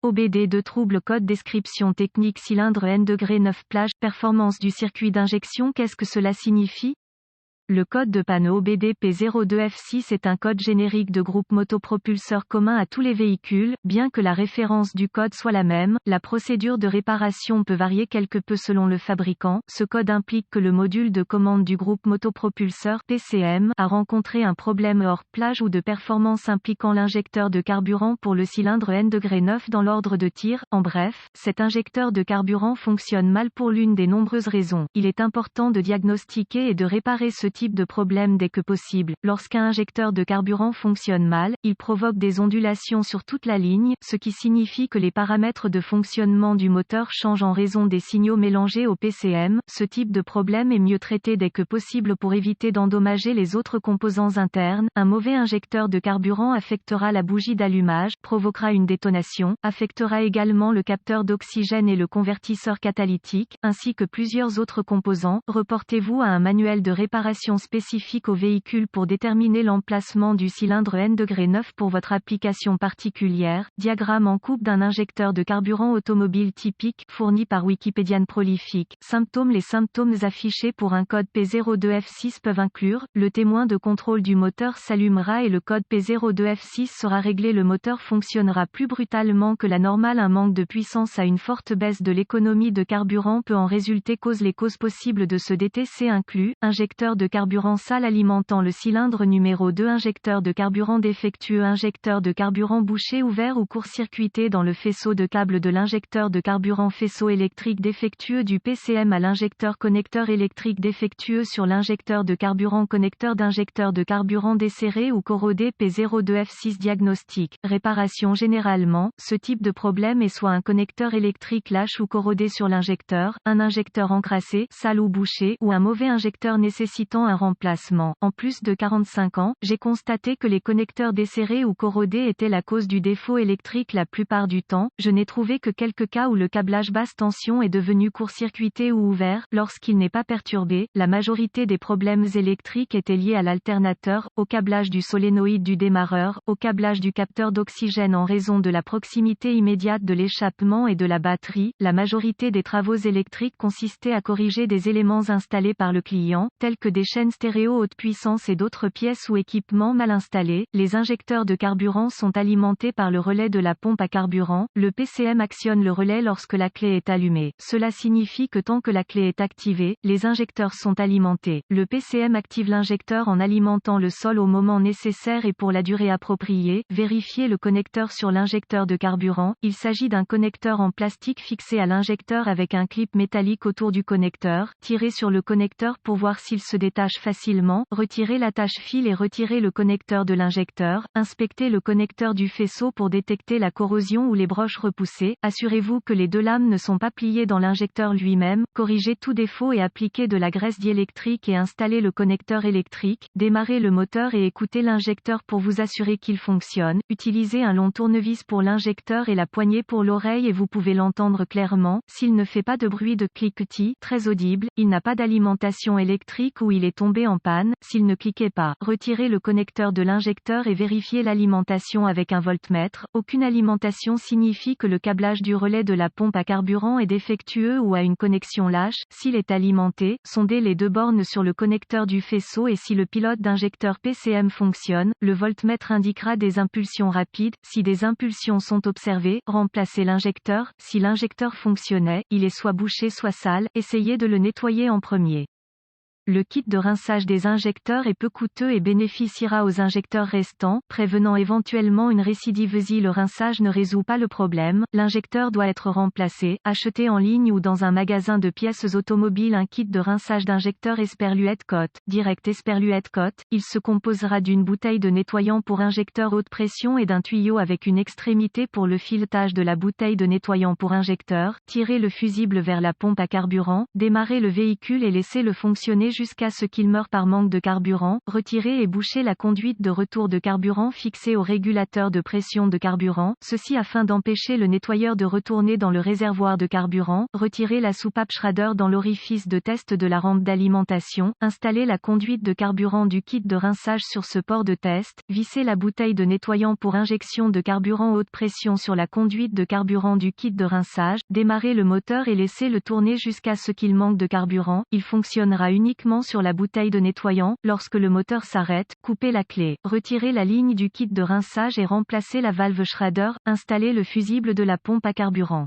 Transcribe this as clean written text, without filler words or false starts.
OBD 2 trouble code description technique cylindre N-9 plage, performance du circuit d'injection. Qu'est-ce que cela signifie? Le code de panneau OBD P02F6 est un code générique de groupe motopropulseur commun à tous les véhicules. Bien que la référence du code soit la même, la procédure de réparation peut varier quelque peu selon le fabricant. Ce code implique que le module de commande du groupe motopropulseur PCM a rencontré un problème hors plage ou de performance impliquant l'injecteur de carburant pour le cylindre N-9 dans l'ordre de tir. En bref, cet injecteur de carburant fonctionne mal pour l'une des nombreuses raisons. Il est important de diagnostiquer et de réparer ce type de problème dès que possible. Lorsqu'un injecteur de carburant fonctionne mal, il provoque des ondulations sur toute la ligne, ce qui signifie que les paramètres de fonctionnement du moteur changent en raison des signaux mélangés au PCM. Ce type de problème est mieux traité dès que possible pour éviter d'endommager les autres composants internes. Un mauvais injecteur de carburant affectera la bougie d'allumage, provoquera une détonation, affectera également le capteur d'oxygène et le convertisseur catalytique, ainsi que plusieurs autres composants. Reportez-vous à un manuel de réparation spécifique au véhicule pour déterminer l'emplacement du cylindre N-9 pour votre application particulière. Diagramme en coupe d'un injecteur de carburant automobile typique, fourni par Wikipédian Prolifique. Symptômes. Les symptômes affichés pour un code P02F6 peuvent inclure: le témoin de contrôle du moteur s'allumera et le code P02F6 sera réglé. Le moteur fonctionnera plus brutalement que la normale. Un manque de puissance à une forte baisse de l'économie de carburant peut en résulter. Les causes possibles de ce DTC incluent: injecteur de carburant sale alimentant le cylindre numéro 2, injecteur de carburant défectueux, injecteur de carburant bouché, ouvert ou court-circuité dans le faisceau de câble de l'injecteur de carburant, faisceau électrique défectueux du PCM à l'injecteur, connecteur électrique défectueux sur l'injecteur de carburant, connecteur d'injecteur de carburant desserré ou corrodé. P02F6 diagnostic. Réparation. Généralement, ce type de problème est soit un connecteur électrique lâche ou corrodé sur l'injecteur, un injecteur encrassé, sale ou bouché, ou un mauvais injecteur nécessitant un remplacement. En plus de 45 ans, j'ai constaté que les connecteurs desserrés ou corrodés étaient la cause du défaut électrique la plupart du temps. Je n'ai trouvé que quelques cas où le câblage basse tension est devenu court-circuité ou ouvert. Lorsqu'il n'est pas perturbé, la majorité des problèmes électriques étaient liés à l'alternateur, au câblage du solénoïde du démarreur, au câblage du capteur d'oxygène en raison de la proximité immédiate de l'échappement et de la batterie. La majorité des travaux électriques consistaient à corriger des éléments installés par le client, tels que des chaînes stéréo haute puissance et d'autres pièces ou équipements mal installés. Les injecteurs de carburant sont alimentés par le relais de la pompe à carburant. Le PCM actionne le relais lorsque la clé est allumée. Cela signifie que tant que la clé est activée, les injecteurs sont alimentés. Le PCM active l'injecteur en alimentant le sol au moment nécessaire et pour la durée appropriée. Vérifiez le connecteur sur l'injecteur de carburant. Il s'agit d'un connecteur en plastique fixé à l'injecteur avec un clip métallique autour du connecteur. Tirez sur le connecteur pour voir s'il se détache facilement. Retirez l'attache fil et retirez le connecteur de l'injecteur. Inspectez le connecteur du faisceau pour détecter la corrosion ou les broches repoussées. Assurez-vous que les deux lames ne sont pas pliées dans l'injecteur lui-même. Corrigez tout défaut et appliquez de la graisse diélectrique et installez le connecteur électrique. Démarrez le moteur et écoutez l'injecteur pour vous assurer qu'il fonctionne. Utilisez un long tournevis pour l'injecteur et la poignée pour l'oreille et vous pouvez l'entendre clairement. S'il ne fait pas de bruit de cliquetis, très audible, il n'a pas d'alimentation électrique ou il est tombé en panne. S'il ne cliquait pas, retirez le connecteur de l'injecteur et vérifiez l'alimentation avec un voltmètre. Aucune alimentation signifie que le câblage du relais de la pompe à carburant est défectueux ou a une connexion lâche. S'il est alimenté, sondez les deux bornes sur le connecteur du faisceau et si le pilote d'injecteur PCM fonctionne, le voltmètre indiquera des impulsions rapides. Si des impulsions sont observées, remplacez l'injecteur. Si l'injecteur fonctionnait, il est soit bouché soit sale, essayez de le nettoyer en premier. Le kit de rinçage des injecteurs est peu coûteux et bénéficiera aux injecteurs restants, prévenant éventuellement une récidive. Si le rinçage ne résout pas le problème, l'injecteur doit être remplacé. Achetez en ligne ou dans un magasin de pièces automobiles un kit de rinçage d'injecteurs Esperluette Cote, Direct Esperluette Cote. Il se composera d'une bouteille de nettoyant pour injecteur haute pression et d'un tuyau avec une extrémité pour le filetage de la bouteille de nettoyant pour injecteur. Tirez le fusible vers la pompe à carburant, démarrez le véhicule et laissez-le fonctionner jusqu'à ce qu'il meure par manque de carburant, retirer et boucher la conduite de retour de carburant fixée au régulateur de pression de carburant, ceci afin d'empêcher le nettoyeur de retourner dans le réservoir de carburant, retirer la soupape Schrader dans l'orifice de test de la rampe d'alimentation, installer la conduite de carburant du kit de rinçage sur ce port de test, visser la bouteille de nettoyant pour injection de carburant haute pression sur la conduite de carburant du kit de rinçage, démarrer le moteur et laisser le tourner jusqu'à ce qu'il manque de carburant, il fonctionnera uniquement sur la bouteille de nettoyant, lorsque le moteur s'arrête, couper la clé, retirer la ligne du kit de rinçage et remplacer la valve Schrader, installer le fusible de la pompe à carburant.